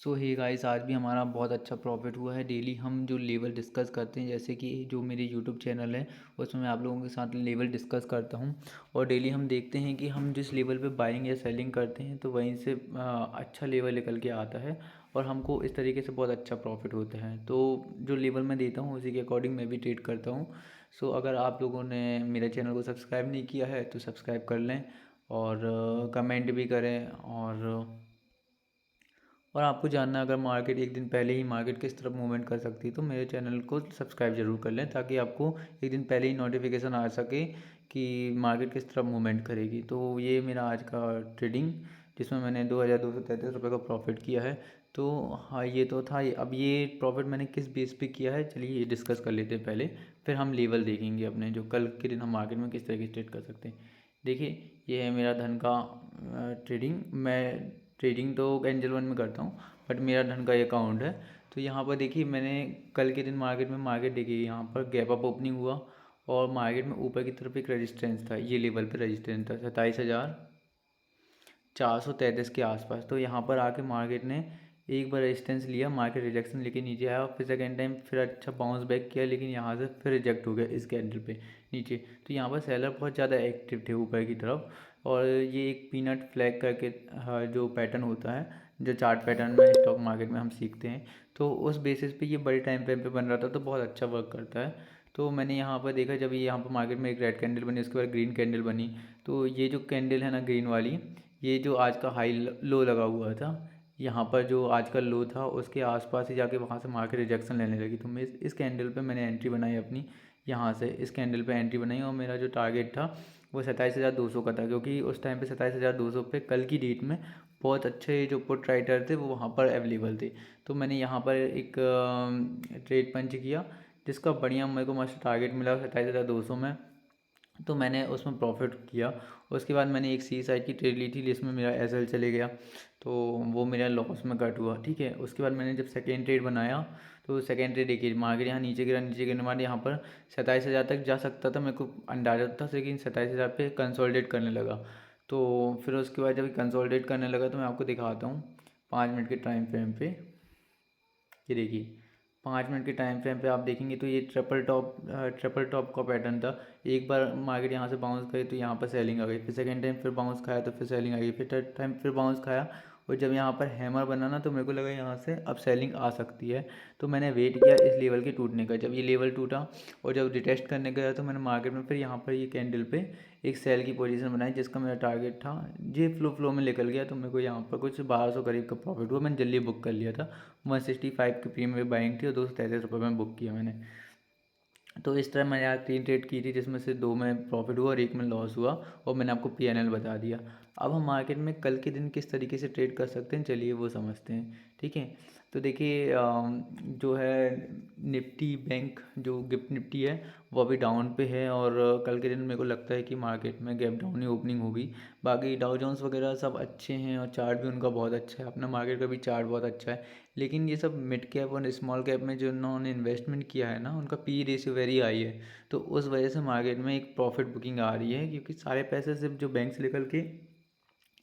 सो hey guys, आज भी हमारा बहुत अच्छा प्रॉफिट हुआ है। डेली हम जो लेवल डिस्कस करते हैं, जैसे कि जो मेरे यूट्यूब चैनल है उसमें मैं आप लोगों के साथ लेवल डिस्कस करता हूं। और डेली हम देखते हैं कि हम जिस लेवल पे बाइंग या सेलिंग करते हैं तो वहीं से अच्छा लेवल निकल के आता है और हमको इस तरीके से बहुत अच्छा प्रॉफिट होता है। तो जो लेवल मैं देता हूँ उसी के अकॉर्डिंग मैं भी ट्रेड करता हूँ। सो अगर आप लोगों ने मेरे चैनल को सब्सक्राइब नहीं किया है तो सब्सक्राइब कर लें और कमेंट भी करें। और आपको जानना है अगर मार्केट एक दिन पहले ही मार्केट किस तरफ मूवमेंट कर सकती है तो मेरे चैनल को सब्सक्राइब ज़रूर कर लें, ताकि आपको एक दिन पहले ही नोटिफिकेशन आ सके कि मार्केट किस तरफ मूवमेंट करेगी। तो ये मेरा आज का ट्रेडिंग, जिसमें मैंने 2233 रुपये का प्रॉफिट किया है। तो हाँ, ये तो था। अब ये प्रॉफिट मैंने किस बेस पे किया है, चलिए ये डिस्कस कर लेते हैं पहले, फिर हम लेवल देखेंगे अपने, जो कल के दिन हम मार्केट में किस तरीके से ट्रेड कर सकते हैं। देखिए, ये है मेरा धन का ट्रेडिंग। मैं ट्रेडिंग तो एंजल वन में करता हूँ, बट मेरा धन का अकाउंट है। तो यहाँ पर देखिए, मैंने कल के दिन मार्केट देखिए, यहाँ पर गैप अप ओपनिंग हुआ और मार्केट में ऊपर की तरफ एक रेजिस्टेंस था, ये लेवल पे रेजिस्टेंस था 27,433 के आसपास। तो यहाँ पर आके मार्केट ने एक बार रेजिस्टेंस लिया, मार्केट रिजेक्शन लेके नीचे आया और फिर सेकेंड टाइम फिर अच्छा बाउंस बैक किया, लेकिन यहाँ से फिर रिजेक्ट हो गया इस कैंडल पे नीचे। तो यहाँ पर सेलर बहुत ज़्यादा एक्टिव थे ऊपर की तरफ। और ये एक पीनट फ्लैग करके जो पैटर्न होता है, जो चार्ट पैटर्न में स्टॉक मार्केट में हम सीखते हैं, तो उस बेसिस पे ये बड़े टाइम फ्रेम पे बन रहा था, तो बहुत अच्छा वर्क करता है। तो मैंने यहाँ पर देखा, जब ये यहाँ पर मार्केट में एक रेड कैंडल बनी, उसके बाद ग्रीन कैंडल बनी। तो ये जो कैंडल है ना, ग्रीन वाली, ये जो आज का हाई लो लगा हुआ था, यहाँ पर जो आज का लो था उसके आसपास ही जाके वहाँ से मार्केट रिजेक्शन लेने लगी। तो मैं इस कैंडल पे मैंने एंट्री बनाई अपनी, यहाँ से इस कैंडल पे एंट्री बनाई। और मेरा जो टारगेट था वो 27,200 का था, क्योंकि उस टाइम पे 27,200 पे कल की डेट में बहुत अच्छे जो पुट राइटर थे वो वहाँ पर अवेलेबल थे। तो मैंने यहाँ पर एक ट्रेड पंच किया, जिसका बढ़िया मेरे को मस्त टारगेट मिला 27,200 में। तो मैंने उसमें प्रॉफिट किया। उसके बाद मैंने एक सी साइड की ट्रेड ली थी, जिसमें मेरा एसएल चले गया, तो वो मेरा लॉस में कट हुआ। ठीक है, उसके बाद मैंने जब सेकेंड ट्रेड बनाया, तो सेकेंड ट्रेड देखिए, मार्केट यहाँ नीचे गिरा, नीचे गिरने बाद यहाँ पर 27,000 तक जा सकता था, मेरे को अंदाजा था, लेकिन 27,000 पे कंसोलिडेट करने लगा। तो फिर उसके बाद जब कंसोलिडेट करने लगा तो मैं आपको दिखाता हूँ 5 मिनट के टाइम फ्रेम पे। ये देखिए, 5 मिनट के टाइम फ्रेम पे आप देखेंगे तो ये ट्रिपल टॉप का पैटर्न था। एक बार मार्केट यहाँ से बाउंस करी तो यहाँ पर सेलिंग आ गई, फिर सेकंड टाइम फिर बाउंस खाया तो फिर सेलिंग आ गई, फिर थर्ड टाइम फिर बाउंस खाया। और जब यहाँ पर हैमर बना ना, तो मेरे को लगा यहाँ से अब सेलिंग आ सकती है। तो मैंने वेट किया इस लेवल के टूटने का। जब ये लेवल टूटा और जब रिटेस्ट करने गया, तो मैंने मार्केट में फिर यहाँ पर ये कैंडल पे एक सेल की पोजीशन बनाई, जिसका मेरा टारगेट था। ये फ्लो में निकल गया, तो मेरे को यहाँ पर कुछ 1200 करीब का प्रॉफिट हुआ। मैंने जल्दी बुक कर लिया था, 165 की प्रीमियम में बाइंग थी और 233 रुपये में बुक किया मैंने। तो इस तरह मैंने आज 3 ट्रेड की थी, जिसमें से 2 में प्रॉफिट हुआ और 1 में लॉस हुआ, और मैंने आपको पीएनएल बता दिया। अब हम मार्केट में कल के दिन किस तरीके से ट्रेड कर सकते हैं, चलिए वो समझते हैं। ठीक है, तो देखिए, जो है निफ्टी बैंक, जो गिफ्ट निफ्टी है, वो अभी डाउन पे है। और कल के दिन मेरे को लगता है कि मार्केट में गैप डाउन ही ओपनिंग होगी। बाकी डाउ जोन्स वगैरह सब अच्छे हैं और चार्ट भी उनका बहुत अच्छा है, अपना मार्केट का भी चार्ट बहुत अच्छा है। लेकिन ये सब मिड कैप और स्मॉल कैप में जो उन्होंने इन्वेस्टमेंट किया है ना, उनका पी रेशियो वेरी हाई है। तो उस वजह से मार्केट में एक प्रॉफिट बुकिंग आ रही है, क्योंकि सारे पैसे सिर्फ जो बैंक से निकल के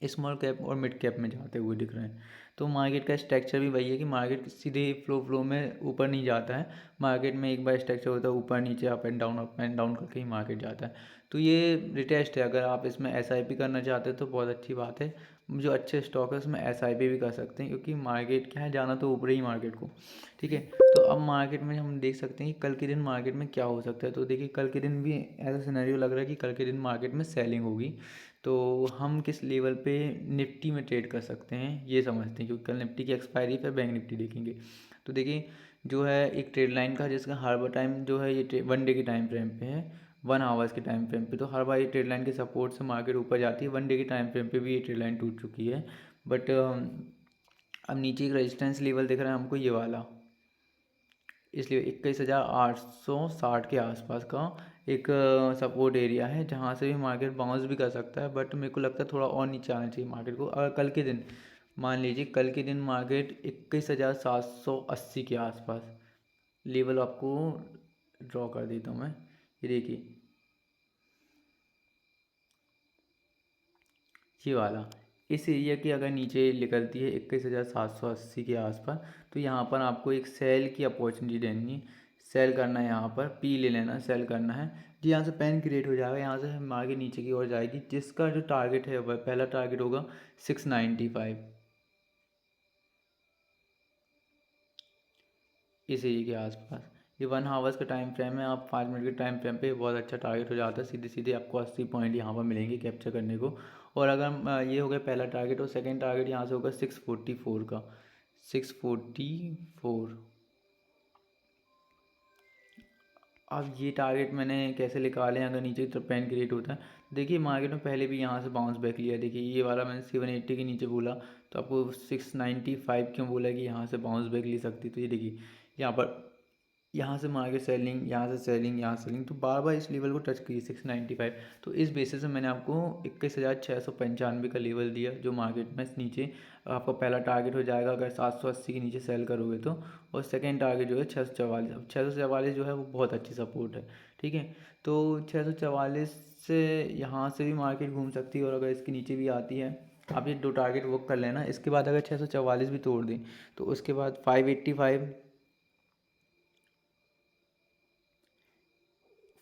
स्मॉल कैप और मिड कैप में जाते हुए दिख रहे हैं। तो मार्केट का स्ट्रक्चर भी वही है कि मार्केट सीधे फ्लो में ऊपर नहीं जाता है। मार्केट में एक बार स्ट्रक्चर होता है ऊपर नीचे, अप एंड डाउन करके ही मार्केट जाता है। तो ये रिटेस्ट है। अगर आप इसमें एसआईपी करना चाहते हैं तो बहुत अच्छी बात है। जो अच्छे स्टॉक है उसमें एसआईपी भी कर सकते हैं, क्योंकि मार्केट क्या है, जाना तो ऊपर ही मार्केट को। ठीक है, तो अब मार्केट में हम देख सकते हैं कि कल के दिन मार्केट में क्या हो सकता है। तो देखिए, कल के दिन भी ऐसा सिनेरियो लग रहा है कि कल के दिन मार्केट में सेलिंग होगी। तो हम किस लेवल पे निफ्टी में ट्रेड कर सकते हैं ये समझते हैं, क्योंकि कल निफ्टी की एक्सपायरी पे बैंक निफ्टी देखेंगे। तो देखिए, जो है एक ट्रेड लाइन का, जिसका हर बार टाइम जो है ये 1 डे के टाइम फ्रेम पे है, 1 आवर्स के टाइम फ्रेम पे। तो हर बार ये ट्रेड लाइन के सपोर्ट से मार्केट ऊपर जाती है। 1 डे के टाइम फ्रेम पे भी ये ट्रेड लाइन टूट चुकी है। बट अब नीचे एक रेजिस्टेंस लेवल दिख रहा है हमको, ये वाला, इसलिए 21,860 के आसपास का एक सपोर्ट एरिया है, जहाँ से भी मार्केट बाउंस भी कर सकता है। बट मेरे को लगता है थोड़ा और नीचे आना चाहिए मार्केट को। अगर कल के दिन, मान लीजिए कल के दिन मार्केट 21,780 के आसपास, लेवल आपको ड्रॉ कर देता हूँ मैं, ये देखिए, ये वाला इस एरिया की अगर नीचे निकलती है 21,780 के आसपास, तो यहाँ पर आपको एक सेल की अपॉर्चुनिटी लेनी है। सेल करना है, यहाँ पर पी ले लेना, सेल करना है जी। यहाँ से पेन क्रिएट हो जाएगा, यहाँ से हम आगे नीचे की ओर जाएगी, जिसका जो टारगेट है वह पहला टारगेट होगा 695 इस एरिया के आसपास। ये 1 आवर्स का टाइम फ्रेम है, आप 5 मिनट के टाइम फ्रेम पे बहुत अच्छा टारगेट हो जाता है। सीधे सीधे आपको 80 पॉइंट यहाँ पर मिलेंगे कैप्चर करने को। और अगर ये हो गया पहला टारगेट, और सेकंड टारगेट यहाँ से होगा 644 का, 644। अब ये टारगेट मैंने कैसे निकाले, अगर नीचे की तरफ पेन क्रिएट होता है, देखिए मार्केट में पहले भी यहाँ से बाउंस बैक लिया। देखिए ये वाला मैंने 780 के नीचे बोला, तो आपको 695 क्यों बोला कि यहाँ से बाउंस बैक ले सकती। तो ये देखिए यहाँ पर, यहाँ से मार्केट सेलिंग, यहाँ से सेलिंग, यहाँ सेलिंग, तो बार बार इस लेवल को टच की 695। तो इस बेसिस से मैंने आपको 21,695 का लेवल दिया, जो मार्केट में नीचे आपका पहला टारगेट हो जाएगा अगर 780 के नीचे सेल करोगे तो। और सेकेंड टारगेट जो है 644। अब 644 जो है वो बहुत अच्छी सपोर्ट है, ठीक है। तो 644 से यहाँ से भी मार्केट घूम सकती है, और अगर इसके नीचे भी आती है, आप ये दो टारगेट वर्क कर लेना। इसके बाद अगर 644 भी तोड़ दें, तो उसके बाद 585,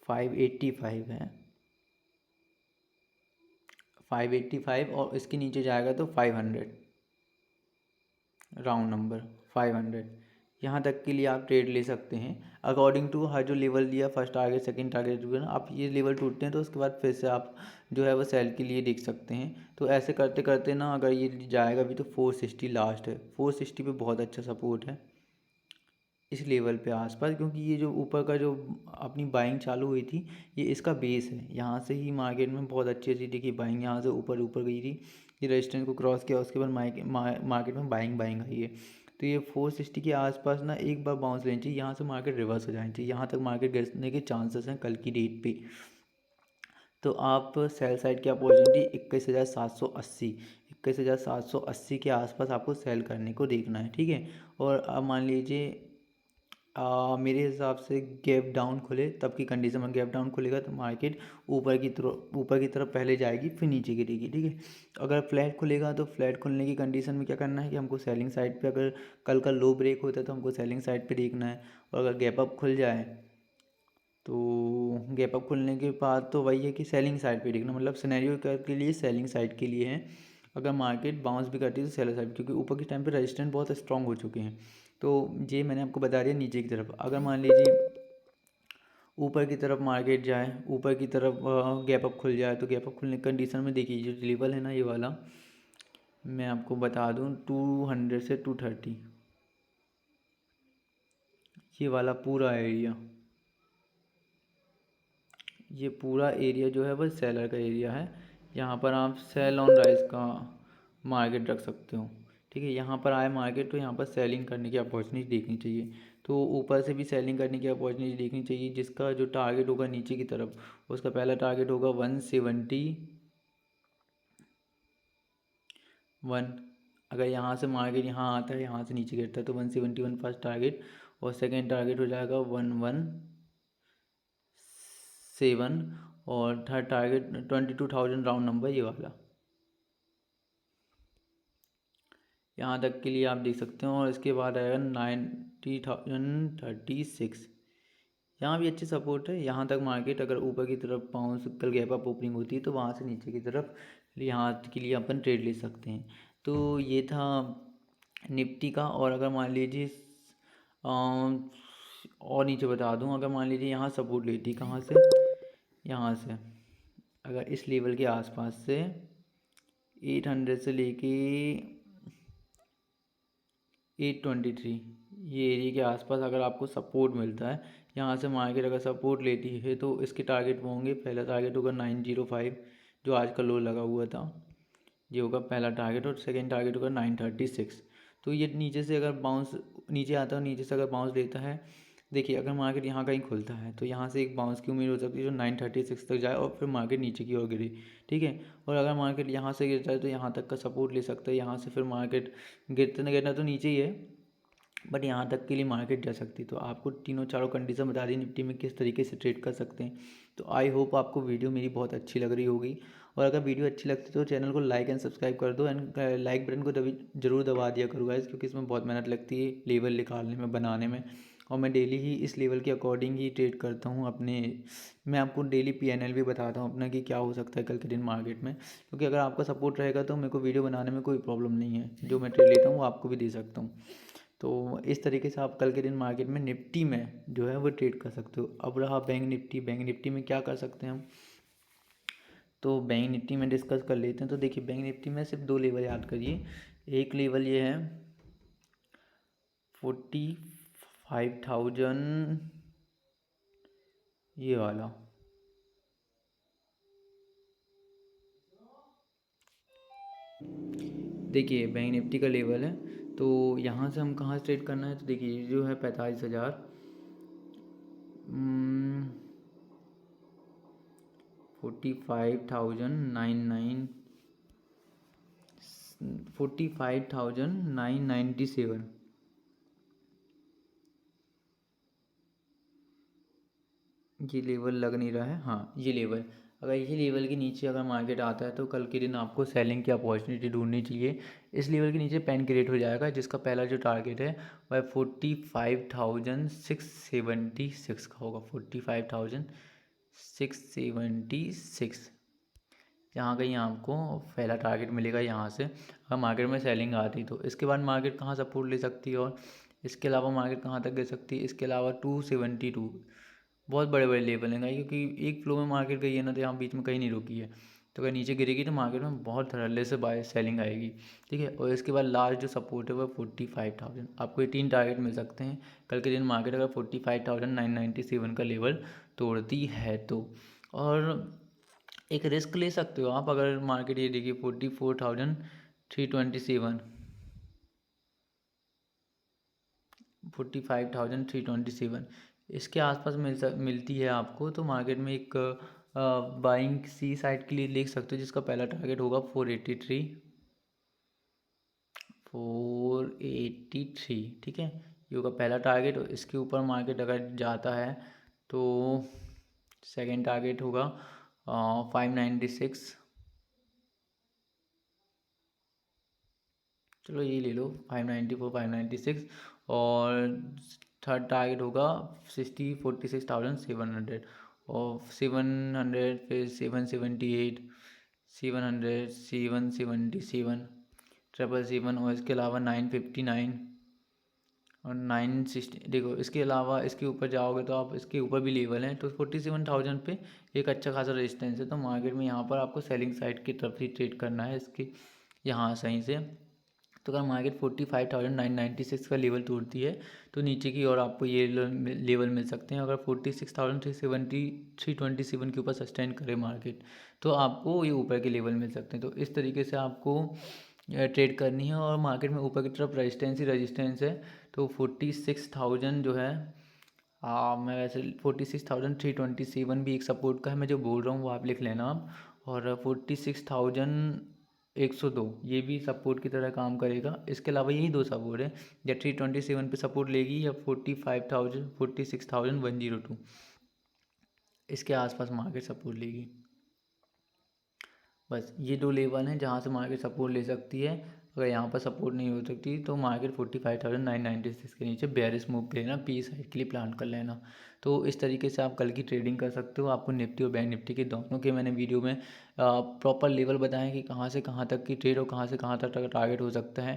585 है, 585, और इसके नीचे जाएगा तो 500, राउंड नंबर 500। यहाँ तक के लिए आप ट्रेड ले सकते हैं अकॉर्डिंग टू हर जो लेवल दिया, फर्स्ट टारगेट सेकंड टारगेट, आप ये लेवल टूटते हैं तो उसके बाद फिर से आप जो है वो सेल के लिए देख सकते हैं। तो ऐसे करते करते ना, अगर ये जाएगा भी तो 460 लास्ट है, 460 पे बहुत अच्छा सपोर्ट है इस लेवल पे आसपास, क्योंकि ये जो ऊपर का जो अपनी बाइंग चालू हुई थी, ये इसका बेस है। यहाँ से ही मार्केट में बहुत अच्छी अच्छी देखिए बाइंग यहाँ से ऊपर ऊपर गई थी, ये रेजिस्टेंस को क्रॉस किया, उसके बाद मार्केट में बाइंग बाइंग आई है। तो ये 460 के आसपास ना एक बार बाउंस लेनी चाहिए, यहाँ से मार्केट रिवर्स हो जानी चाहिए, यहाँ तक मार्केट गिरने के चांसेस हैं कल की डेट पे। तो आप सेल साइड की अपॉर्चुनिटी 21,780, 21,780 के आसपास आपको सेल करने को देखना है, ठीक है। और अब मान लीजिए मेरे हिसाब से गैप डाउन खुले तब की कंडीशन में, गैप डाउन खुलेगा तो मार्केट ऊपर की तरफ पहले जाएगी, फिर नीचे गिरेगी, ठीक है। अगर फ्लैट खुलेगा तो फ्लैट खुलने की कंडीशन में क्या करना है कि हमको सेलिंग साइड पे, अगर कल का लो ब्रेक होता है तो हमको सेलिंग साइड पे देखना है। और अगर गैप अप खुल जाए तो गैप अप खुलने के बाद तो वही है कि सेलिंग साइड पे देखना, मतलब सिनेरियो के लिए सेलिंग साइड के लिए है। अगर मार्केट बाउंस भी करती है तो सेलर साइड, क्योंकि ऊपर के टाइम पे रेजिस्टेंस बहुत स्ट्रांग हो चुके हैं। तो ये मैंने आपको बता दिया नीचे की तरफ। अगर मान लीजिए ऊपर की तरफ मार्केट जाए, ऊपर की तरफ गैप अप खुल जाए, तो गैप अप खुलने की कंडीशन में देखिए जो लेवल है ना, ये वाला मैं आपको बता दूं 200 से 230, ये वाला पूरा एरिया, ये पूरा एरिया जो है वह सेलर का एरिया है। यहाँ पर आप सेल ऑन राइस का मार्केट रख सकते हो, ठीक है। यहाँ पर आए मार्केट तो यहाँ पर सेलिंग करने की अपॉर्चुनिटी देखनी चाहिए। तो ऊपर से भी सेलिंग करने की अपॉर्चुनिटी देखनी चाहिए, जिसका जो टारगेट होगा नीचे की तरफ, उसका पहला टारगेट होगा 171। अगर यहाँ से मार्केट यहाँ आता है, यहाँ से नीचे गिरता है तो 171 फर्स्ट टारगेट, और सेकेंड टारगेट हो जाएगा 117, और थर्ड टारगेट 22,000 राउंड नंबर ये वाला। यहाँ तक के लिए आप देख सकते हो। और इसके बाद आएगा 90,036, यहाँ भी अच्छी सपोर्ट है। यहाँ तक मार्केट अगर ऊपर की तरफ बाउंस, कल गैप अप ओपनिंग होती है तो वहाँ से नीचे की तरफ यहाँ के लिए अपन ट्रेड ले सकते हैं। तो ये था निफ्टी का। और अगर मान लीजिए और नीचे बता दूं, अगर मान लीजिए यहाँ सपोर्ट लेती, कहाँ से, यहाँ से, अगर इस लेवल के आसपास से 800 से लेके 823, ये एरिया के आसपास अगर आपको सपोर्ट मिलता है, यहाँ से मार्केट अगर सपोर्ट लेती है तो इसके टारगेट वो होंगे। पहला टारगेट होगा 905, जो आज का लो लगा हुआ था, ये होगा पहला टारगेट। और सेकंड टारगेट होगा 936। तो ये नीचे से अगर बाउंस नीचे आता है, नीचे से अगर बाउंस लेता है, देखिए अगर मार्केट यहाँ कहीं खुलता है तो यहाँ से एक बाउंस की उम्मीद हो सकती है जो 936 तक जाए, और फिर मार्केट नीचे की ओर गिरे, ठीक है। और अगर मार्केट यहाँ से गिरता है तो यहाँ तक का सपोर्ट ले सकता है, यहाँ से फिर मार्केट गिरते न गिरना तो नीचे ही है, बट यहाँ तक के लिए मार्केट जा सकती है। तो आपको तीनों चारों कंडीशन बता दी निफ्टी में किस तरीके से ट्रेड कर सकते हैं। तो आई होप आपको वीडियो मेरी बहुत अच्छी लग रही होगी, और अगर वीडियो अच्छी लगती है तो चैनल को लाइक एंड सब्सक्राइब कर दो, एंड लाइक बटन को तभी ज़रूर दबा दिया करो गाइस, क्योंकि इसमें बहुत मेहनत लगती है लेवल निकालने में, बनाने में। और मैं डेली ही इस लेवल के अकॉर्डिंग ही ट्रेड करता हूँ अपने। मैं आपको डेली पीएनएल भी बताता हूँ अपना कि क्या हो सकता है कल के दिन मार्केट में, क्योंकि अगर आपका सपोर्ट रहेगा तो मेरे को वीडियो बनाने में कोई प्रॉब्लम नहीं है। जो मैं ट्रेड लेता हूँ वो आपको भी दे सकता हूँ। तो इस तरीके से आप कल के दिन मार्केट में निफ्टी में जो है वो ट्रेड कर सकते हो। अब रहा बैंक निफ्टी। बैंक निफ्टी में क्या कर सकते हैं हम, तो बैंक निफ्टी में डिस्कस कर लेते हैं। तो देखिए बैंक निफ्टी में सिर्फ 2 लेवल याद करिए। एक लेवल ये है 45,000, ये वाला। देखिए बैंक निफ्टी का लेवल है, तो यहाँ से हम कहाँ से ट्रेड करना है, तो देखिए जो है 45,000, 45,999, 45,997, ये लेवल लग नहीं रहा है, हाँ ये लेवल। अगर ये लेवल के नीचे अगर मार्केट आता है तो कल के दिन आपको सेलिंग की अपॉर्चुनिटी ढूंढनी चाहिए। इस लेवल के नीचे पेन क्रिएट हो जाएगा, जिसका पहला जो टारगेट है वह 45,676 का होगा। 45,676, यहाँ कहीं आपको पहला टारगेट मिलेगा यहाँ से, अगर मार्केट में सेलिंग आती तो। इसके बाद मार्केट कहाँ सपोर्ट ले सकती है, और इसके अलावा मार्केट कहाँ तक दे सकती है, इसके अलावा 272। बहुत बड़े बड़े लेवल हैं भाई, क्योंकि एक फ्लो में मार्केट गई है ना, तो यहाँ बीच में कहीं नहीं रुकी है। तो अगर नीचे गिरेगी तो मार्केट में बहुत धड़ल्ले से बाय सेलिंग आएगी, ठीक है। और इसके बाद लास्ट जो सपोर्ट है वह 45,000। आपको ये 3 टारगेट मिल सकते हैं कल के दिन मार्केट अगर 45,997 का लेवल तोड़ती है तो। और एक रिस्क ले सकते हो आप, अगर मार्केट ये देखिए 44,327, 45,327 इसके आसपास मिलती है आपको, तो मार्केट में एक बाइंग सी साइड के लिए देख सकते हो, जिसका पहला टारगेट होगा 483, 483, ठीक है। ये होगा पहला टारगेट। और इसके ऊपर मार्केट अगर जाता है तो सेकंड टारगेट होगा 596, चलो ये ले लो 594, 596। और थर्ड टारगेट होगा 46,700, और 700, फिर 778, 700, 777, 777, और इसके अलावा 959 और 960। देखो इसके अलावा इसके ऊपर जाओगे तो आप इसके ऊपर भी लेवल हैं, तो 47,000 पे एक अच्छा खासा रेजिस्टेंस है। तो मार्केट में यहाँ पर आपको सेलिंग साइड की तरफ ही ट्रेड करना है इसके, यहाँ सही से। तो अगर मार्केट 45,996 का लेवल तोड़ती है तो नीचे की ओर आपको ये लेवल मिल सकते हैं। अगर 46,327 के ऊपर सस्टेन करे मार्केट तो आपको ये ऊपर के लेवल मिल सकते हैं। तो इस तरीके से आपको ट्रेड करनी है। और मार्केट में ऊपर की तरफ रेजिस्टेंस ही रेजिस्टेंस है, तो 46,000 जो है, मैं वैसे 46,327 भी एक सपोर्ट का है, मैं जो बोल रहा हूँ वो आप लिख लेना आप। और 46,102 ये भी सपोर्ट की तरह काम करेगा। इसके अलावा यही 2 सपोर्ट है, या 327 पे सपोर्ट लेगी, या 45,000, 46,102 इसके आसपास मार्केट सपोर्ट लेगी। बस ये 2 लेवल हैं जहाँ से मार्केट सपोर्ट ले सकती है। अगर यहाँ पर सपोर्ट नहीं हो सकती तो मार्केट 45,996 के नीचे बेयरिश मूव लेना, पी साइड के लिए प्लान कर लेना। तो इस तरीके से आप कल की ट्रेडिंग कर सकते हो। आपको निफ्टी और बैंक निफ्टी के दोनों के मैंने वीडियो में प्रॉपर लेवल बताएं कि कहाँ से कहाँ तक की ट्रेड और कहाँ से कहाँ तक टारगेट हो सकता है।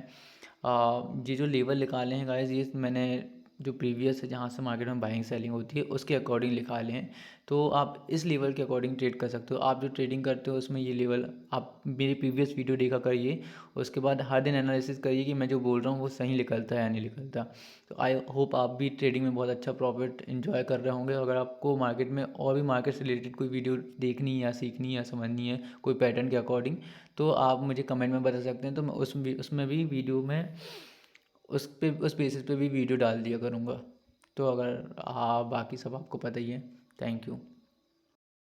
ये जो लेवल निकाले हैं गाइस, ये मैंने जो प्रीवियस है जहाँ से मार्केट में बाइंग सेलिंग होती है उसके अकॉर्डिंग निकाले हैं। तो आप इस लेवल के अकॉर्डिंग ट्रेड कर सकते हो। आप जो ट्रेडिंग करते हो उसमें ये लेवल आप मेरी प्रीवियस वीडियो देखा करिए, उसके बाद हर दिन एनालिसिस करिए कि मैं जो बोल रहा हूँ वो सही निकलता है या नहीं निकलता। तो आई होप आप भी ट्रेडिंग में बहुत अच्छा प्रॉफिट इन्जॉय कर रहे होंगे। अगर आपको मार्केट में और भी मार्केट से रिलेटेड कोई वीडियो देखनी है या सीखनी है या समझनी है कोई पैटर्न के अकॉर्डिंग, तो आप मुझे कमेंट में बता सकते हैं। तो मैं उसमें भी वीडियो में उस बेसिस पे भी वीडियो डाल दिया करूँगा। तो अगर हाँ, बाकी सब आपको पता ही है। Thank you.